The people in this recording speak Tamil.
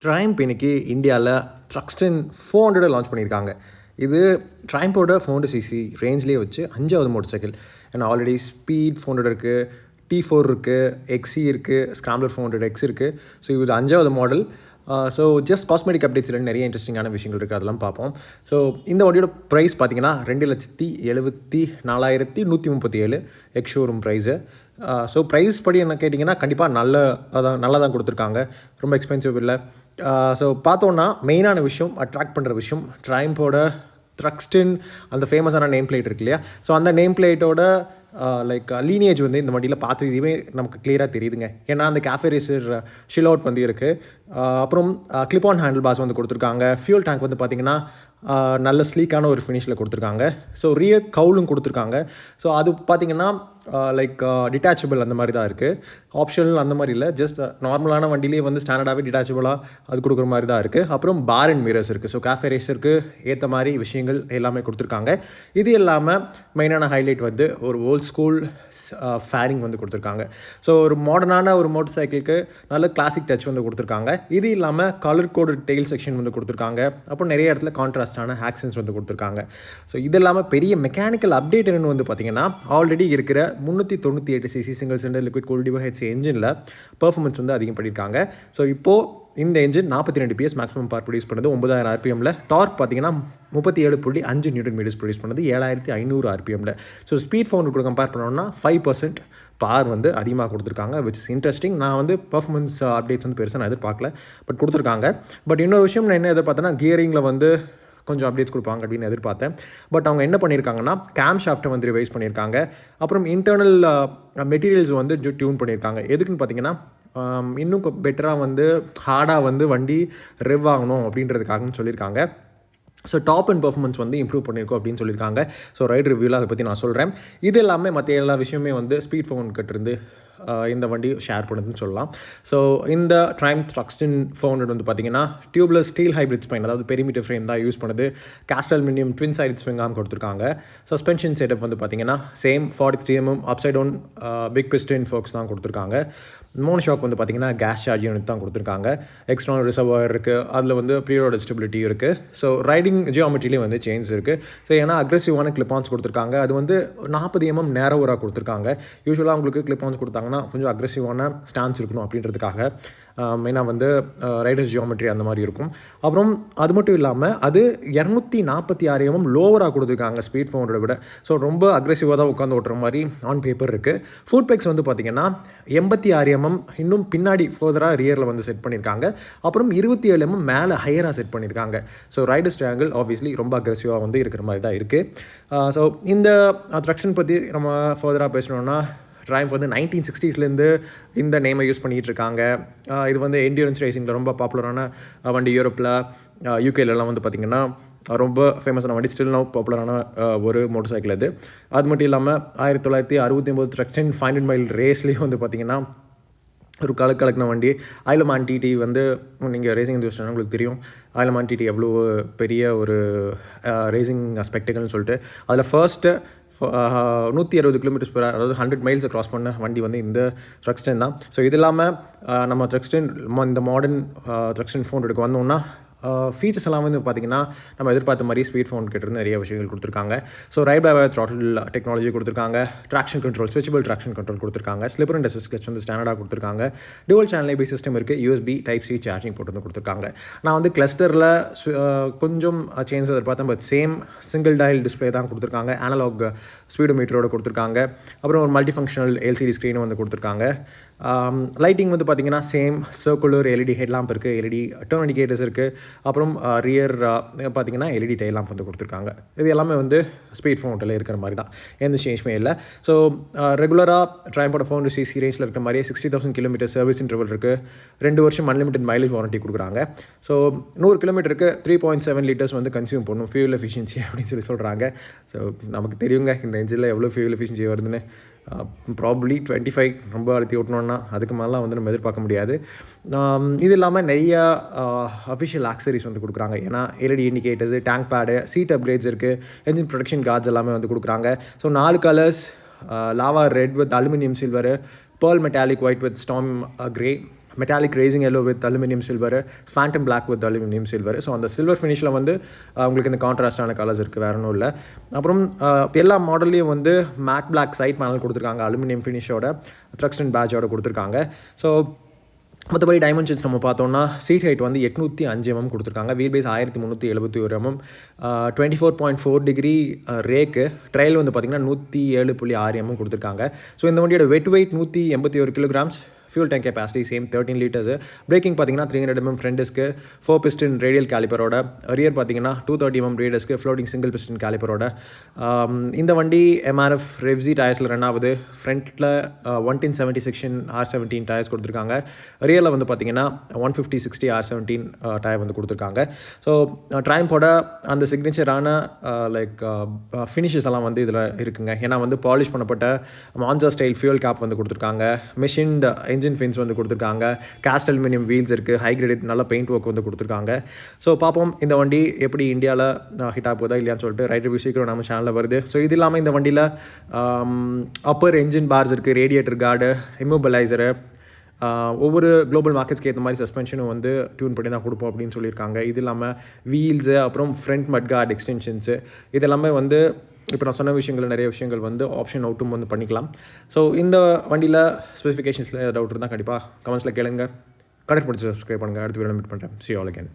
ட்ரைம்ப் இன்னைக்கு இந்தியாவில் த்ரக்ஸ்டன் 400 லான்ச் பண்ணியிருக்காங்க. இது ட்ரைம்போட 400cc ரேஞ்ச்லேயே வச்சு 5வது மோட்டர் சைக்கிள். ஏன்னா ஆல்ரெடி ஸ்பீட் 400 இருக்குது, T4 இருக்குது, XC இருக்குது, ஸ்க்ராம்ப்ளர் 400X இருக்குது. ஸோ இது 5வது மாடல். ஸோ ஜஸ்ட் காஸ்மெட்டிக் அப்டேட்ஸில் நிறைய இன்ட்ரெஸ்டிங்கான விஷயங்கள் இருக்குது, அதெல்லாம் பார்ப்போம். ஸோ இந்த வண்டியோட ப்ரைஸ் பார்த்தீங்கன்னா 2,74,137 ex showroom price. So price படி என்ன கேட்டிங்கன்னா கண்டிப்பாக நல்லா தான் கொடுத்துருக்காங்க, ரொம்ப எக்ஸ்பென்சிவ் இல்லை. ஸோ பார்த்தோன்னா மெயினான விஷயம், அட்ராக்ட் பண்ணுற விஷயம், ட்ரைம்போட த்ரக்ஸ்டன் அந்த ஃபேமஸான நேம் பிளேட் இருக்கு இல்லையா. ஸோ அந்த நேம் பிளேட்டோட லீனேஜ் வந்து இந்த வண்டியில் பார்த்து இதுவே நமக்கு கிளியராக தெரியுதுங்க. ஏன்னா அந்த கேஃபே ரேசர் ஷில் அவுட் வந்து இருக்குது. அப்புறம் கிளிப் ஆன் ஹேண்டில் பாஸ் வந்து கொடுத்துருக்காங்க. ஃபியூல் டேங்க் வந்து பார்த்திங்கன்னா நல்ல ஸ்லீக்கான ஒரு ஃபினிஷில் கொடுத்துருக்காங்க. ஸோ ரியர் கவுலும் கொடுத்துருக்காங்க. ஸோ அது பார்த்திங்கன்னா டிட்டாச்சபிள் அந்த மாதிரி தான் இருக்குது, ஆப்ஷனல் அந்த மாதிரி இல்லை. ஜஸ்ட் நார்மலான வண்டியிலே வந்து ஸ்டாண்டர்டாகவே டிட்டாச்சபிளாக அது கொடுக்குற மாதிரி தான் இருக்குது. அப்புறம் பார் அண்ட் மிரர்ஸ் இருக்குது. ஸோ கேஃபே ரேசருக்கு ஏற்ற மாதிரி விஷயங்கள் எல்லாமே கொடுத்துருக்காங்க. இது இல்லாமல் மெயினான ஹைலைட் வந்து ஒரு ஓல்ட் ஸ்கூல் ஃபேரிங் வந்து கொடுத்துருக்காங்க. ஸோ ஒரு மாடர்னான ஒரு மோட்டர் சைக்கிளுக்கு நல்ல கிளாசிக் டச் வந்து கொடுத்துருக்காங்க. இது இல்லாமல் கலர் கோடு டெயில் செக்ஷன் வந்து கொடுத்துருக்காங்க. அப்புறம் நிறைய இடத்துல கான்ட்ராஸ்டான ஆக்சன்ஸ் வந்து கொடுத்துருக்காங்க. ஸோ இது இல்லாமல் பெரிய மெக்கானிக்கல் அப்டேட் என்னென்னு வந்து பார்த்திங்கன்னா, ஆல்ரெடி இருக்கிற 398cc single cylinder liquid cooled tube என்ஜினில் பெர்ஃபார்மன்ஸ் வந்து அதிகம் பண்ணியிருக்காங்க. ஸோ இப்போது இந்த engine 42 PS maximum power produce பண்ணுது 9000 RPMல. டார்க் பார்த்தீங்கன்னா 37.5 Nm ப்ரொடியூஸ் பண்ணுது 7500 RPMல. ஸோ ஸ்பீட் 400 கூட கம்பேர் பண்ணோம்னா 5% பவர் வந்து அதிகமாக கொடுத்துருக்காங்க, விச் இஸ் இன்ட்ரெஸ்டிங். நான் வந்து பர்ஃபார்மன்ஸ் அப்டேட்ஸ் வந்து பெருசாக நான் எதிர்பார்க்கல, பட் கொடுத்துருக்காங்க. பட் இன்னொரு விஷயம் நான் என்ன எதிர்பார்த்தேன்னா, கியரிங்கில் வந்து கொஞ்சம் அப்டேட்ஸ் கொடுப்பாங்க அப்படின்னு எதிர்பார்த்தேன். பட் அவங்க என்ன பண்ணியிருக்காங்கன்னா, கேம் ஷாஃப்ட்டை வந்து ரிவைஸ் பண்ணியிருக்காங்க. அப்புறம் இன்டர்னல் மெட்டீரியல்ஸ் வந்து டியூன் பண்ணியிருக்காங்க. எதுக்குன்னு பார்த்தீங்கன்னா, இன்னும் பெட்டராக வந்து ஹார்டாக வந்து வண்டி ரெவ் ஆகணும் அப்படின்றதுக்காகன்னு சொல்லியிருக்காங்க. ஸோ டாப் அண்ட் பர்ஃபார்மன்ஸ் வந்து இம்ப்ரூவ் பண்ணியிருக்கோம் அப்படின்னு சொல்லியிருக்காங்க. ஸோ ரைட் ரிவ்யூவில் அதை பற்றி நான் சொல்கிறேன். இது எல்லாமே மற்ற எல்லா விஷயமே வந்து ஸ்பீட் ஃபோன் கிட்டேருந்து இந்த வண்டி ஷேர் பண்ணுதுன்னு சொல்லலாம். ஸோ இந்த ட்ரைம்ப் த்ரக்ஸ்டன் 400 வந்து பார்த்திங்கன்னா டியூப்லெஸ் ஸ்டீல் ஹைப்ரிட் ஸ்பைன், அதாவது பெரிமீட்டர் ஃப்ரேம் தான் யூஸ் பண்ணுது. Cast aluminium twin side swing arm கொடுத்துருக்காங்க. சஸ்பென்ஷன் செட்டப் வந்து பார்த்திங்கன்னா same 43 mm upside down big piston forks தான் கொடுத்துருக்காங்க. மோனோ ஷாக் வந்து பார்த்திங்கன்னா கேஸ் சார்ஜ் யூனிட் தான் கொடுத்துருக்காங்க. எக்ஸ்டர்னல் ரிசர்வாயர் இருக்குது, அதில் வந்து ப்ரீலோட் ஸ்டெபிலிட்டி இருக்குது. ஸோ ரைடிங் ஜியோமெட்ரிலேயே வந்து சேஞ்ச் இருக்குது. ஸோ ஏன்னா அக்ரெசிவான கிளிப்பான்ஸ் கொடுத்துருக்காங்க. அது வந்து 40 mm நேரோவராக கொடுத்துருக்காங்க. யூஸ்வலாக உங்களுக்கு கிளிப்பான்ஸ் கொடுத்தாங்கன்னா கொஞ்சம் அக்ரெசிவான ஸ்டான்ஸ் இருக்கணும் அப்படின்றதுக்காக மெயினாக வந்து ரைடர்ஸ் ஜியோமெட்ரி அந்த மாதிரி இருக்கும். அப்புறம் அது மட்டும் இல்லாமல் அது 246 mm லோவராக கொடுத்துருக்காங்க ஸ்பீட் 400 விட. ஸோ ரொம்ப அக்ரெசிவாக தான் உட்காந்து ஓட்டுற மாதிரி ஆன் பேப்பர் இருக்குது. ஃபுட் பேக்ஸ் வந்து பார்த்திங்கன்னா 86 mm இன்னும் பின்னாடி ஃபர்தராக ரியரில் வந்து செட் பண்ணியிருக்காங்க. அப்புறம் 27 mm மேலே ஹையராக செட் பண்ணியிருக்காங்க. ஸோ ரைடர்ஸ் ட்ரையாங்கிள் ஆப்வியஸ்லி ரொம்ப அக்ரெசிவாக வந்து இருக்கிற மாதிரி தான் இருக்குது. ஸோ இந்த த்ரக்ஷன் பற்றி நம்ம ஃபர்தராக பேசணுன்னா, ட்ரைம்ப் வந்து 1960ஸ்லேருந்து இந்த நேமை யூஸ் பண்ணிகிட்டு இருக்காங்க. இது வந்து என்டியூரன்ஸ் ரேசிங்கில் ரொம்ப பாப்புலரான வண்டி. யூரோப்பில், யூகேலலாம் வந்து பார்த்திங்கன்னா ரொம்ப ஃபேமஸான வண்டி. ஸ்டில் நவ் பாப்புலரான ஒரு மோட்டர் சைக்கிள் அது. அது மட்டும் இல்லாமல் 1969 த்ரக்ஸ்டன் 500 மைல் ரேஸ்லேயும் வந்து பார்த்திங்கன்னா ஒரு கலக்கின வண்டி. ஐலமான் டிடி வந்து நீங்கள் ரேசிங் இண்டஸ்ட்ரினா உங்களுக்கு தெரியும், ஐலமான் டிடி எவ்வளோ பெரிய ஒரு ரேசிங் ஸ்பெக்டக்கல்னு சொல்லிட்டு. அதில் ஃபர்ஸ்ட்டு 160 km/h, அதாவது 100 மைல்ஸை க்ராஸ் பண்ண வண்டி வந்து இந்த த்ரக்ஸ்டன் தான். ஸோ இது இல்லாமல் நம்ம த்ரக்ஸ்டன் இந்த மாடர்ன் த்ரக்ஸ்டன் 400க்கு வந்தோம்னா ஃபீச்சர்ஸ் எல்லாம் வந்து பார்த்திங்கன்னா நம்ம எதிர்பார்த்த மாதிரி ஸ்பீட் ஃபோன் கிட்டேருந்து நிறைய விஷயங்கள் கொடுத்துருக்காங்க. So ride by wire throttle technology கொடுத்துருக்காங்க. Traction control, switchable traction control கொடுத்துருக்காங்க. ஸ்லிப்பர் அண்ட் அசிஸ்ட் கிளட்ச் வந்து ஸ்டாண்டர்டாக கொடுத்துருக்காங்க. டுவல் சேனல் ஏபி சிஸ்டம் இருக்குது. USB Type-C சார்ஜிங் போட்டு வந்து கொடுத்துருக்காங்க. நான் வந்து கிளஸ்டரில் கொஞ்சம் சேஞ்ச் எதிர்பார்த்தேன், but same single dial display தான் கொடுத்துருக்காங்க. அனலாக் ஸ்பீடோ மீட்டரோடு கொடுத்துருக்காங்க. அப்புறம் ஒரு மல்டி ஃபங்க்ஷனல் LCD ஸ்க்ரீனும் வந்து கொடுத்துருக்காங்க. லைட்டிங் வந்து பார்த்திங்கன்னா same circular LED head lamp இருக்குது, LED டர்ன் இண்டிகேட்டர்ஸ் இருக்குது. அப்புறம் ரியர் பார்த்திங்கன்னா LED டெயில் லாம்ப் வந்து கொடுத்துருக்காங்க. இது எல்லாமே வந்து ஸ்பீட் 400 இருக்கிற மாதிரி தான், எந்த சேஞ்சுமே இல்லை. ஸோ ரெகுலராக ட்ரைம்போட 400cc ரேஞ்சில் இருக்கிற மாதிரியே 60,000 km சர்வீஸ் இன்டர்வல் இருக்குது. 2 வருஷம் அன்லிமிட்டட் மைலேஜ் வாரண்ட்டி கொடுக்குறாங்க. ஸோ 100 km 3.7 liters வந்து கன்சியூம் பண்ணும் ஃபியூல் எஃபிஷியன்சி அப்படின்னு சொல்கிறாங்க. ஸோ நமக்கு தெரியுங்க இந்த என்ஜினில் எவ்வளோ ஃபியூல் எஃபிஷியன்சி வருதுன்னு. ப்ராபப்ளி 25 ரொம்ப அழுத்தி ஓட்டணுன்னா அதுக்கு மேலாம் வந்து நம்ம எதிர்பார்க்க முடியாது. இது இல்லாமல் நிறைய அஃபிஷியல் ஆக்சரிஸ் வந்து கொடுக்குறாங்க. ஏன்னா LED indicators, tank pad, seat upgrades இருக்குது, என்ஜின் ப்ரொடக்ஷன் கார்ட்ஸ் எல்லாமே வந்து கொடுக்குறாங்க. So 4 colours, lava red with aluminium silver, pearl metallic white with storm grey, metallic racing yellow with aluminium silver, phantom black with aluminium silver. So அந்த சில்வர் ஃபினிஷில் வந்து உங்களுக்கு இந்த கான்ட்ராஸ்டான கலர்ஸ் இருக்குது, வேறு ஒன்றும் இல்லை. அப்புறம் எல்லா மாடல்லையும் வந்து மேட் பிளாக் சைட் பேனல் கொடுத்துருக்காங்க, அலுமினியம் ஃபினிஷோட த்ரக்ஸ்டன் பேட்சோட கொடுத்துருக்காங்க. ஸோ மற்றபடி டைமென்ஷன்ஸ் நம்ம பார்த்தோம்னா சீட் ஹைட் வந்து 805 mm கொடுத்துருக்காங்க, wheel base 1371 mm, 24.4 degree rake, trail வந்து பார்த்திங்கன்னா 107.6 mm கொடுத்துருக்காங்க. ஸோ இந்த வண்டியோட wet weight 181 kilograms, fuel tank capacity same 13 liters. Braking பார்த்தீங்கன்னா 300 mm front disc, 4 piston radial கேலிப்பரோட, ரியர் பார்த்தீங்கன்னா 230 mm rear disc, floating single piston கேலிப்பரோட. இந்த வண்டி MRF ரெவ்ஸி டயர்ஸில் ரன் ஆகுது. ஃப்ரண்ட்டில் 110/70 செக்ஷன் R17 டயர்ஸ் கொடுத்துருக்காங்க. ரியரில் வந்து பார்த்தீங்கன்னா 150/60 R17 டயர் வந்து கொடுத்துருக்காங்க. ஸோ ட்ரையம்போட அந்த சிக்னேச்சரான ஃபினிஷஸ் எல்லாம் வந்து இதில் இருக்குங்க. ஏன்னா வந்து பாலிஷ் பண்ணப்பட்ட மான்சா ஸ்டைல் ஃபியூல் கேப் வந்து கொடுத்துருக்காங்க, மிஷின்ட் என்ஜின் ஃபின்ஸ் வந்து கொடுத்துருக்காங்க, காஸ்ட் அலுமினியம் வீல்ஸ் இருக்குது, ஹை கிரேட் நல்ல பெயிண்ட் ஒர்க் வந்து கொடுத்துருக்காங்க. ஸோ பார்ப்போம் இந்த வண்டி எப்படி இந்தியாவில் ஹிட் ஆக போதா இல்லையான்னு சொல்லிட்டு. ரைட் ரிவ்யூ சீக்கிரம் நம்ம சேனலில் வருது. ஸோ இது இல்லாமல் இந்த வண்டியில் அப்பர் என்ஜின் பார்ஸ் இருக்குது, ரேடியேட்டர் கார்டு, இம்மோபிளைசரு, ஒவ்வொரு குளோபல் மார்க்கெட்ஸ்க்கு ஏற்ற மாதிரி சஸ்பென்ஷனும் வந்து டியூன் பண்ணி தான் கொடுப்போம் அப்படின்னு சொல்லியிருக்காங்க. இது இல்லாமல் வீல்ஸு, அப்புறம் ஃப்ரண்ட் மட் கார்டு எக்ஸ்டென்ஷன்ஸு, இதெல்லாமே வந்து இப்போ நான் சொன்ன விஷயங்கள் நிறைய விஷயங்கள் வந்து ஆப்ஷன் அவுட்டும் வந்து பண்ணிக்கலாம். ஸோ இந்த வண்டியில் ஸ்பெசிஃபிகேஷன்ஸில் டவுட் இருந்தால் கண்டிப்பாக கமெண்ட்ஸில் கேளுங்க. கனெக்ட் பண்ணி சப்ஸ்கிரைப் பண்ணுங்கள். அடுத்த வீடியோ மீட் பண்ணுறேன். See you all again.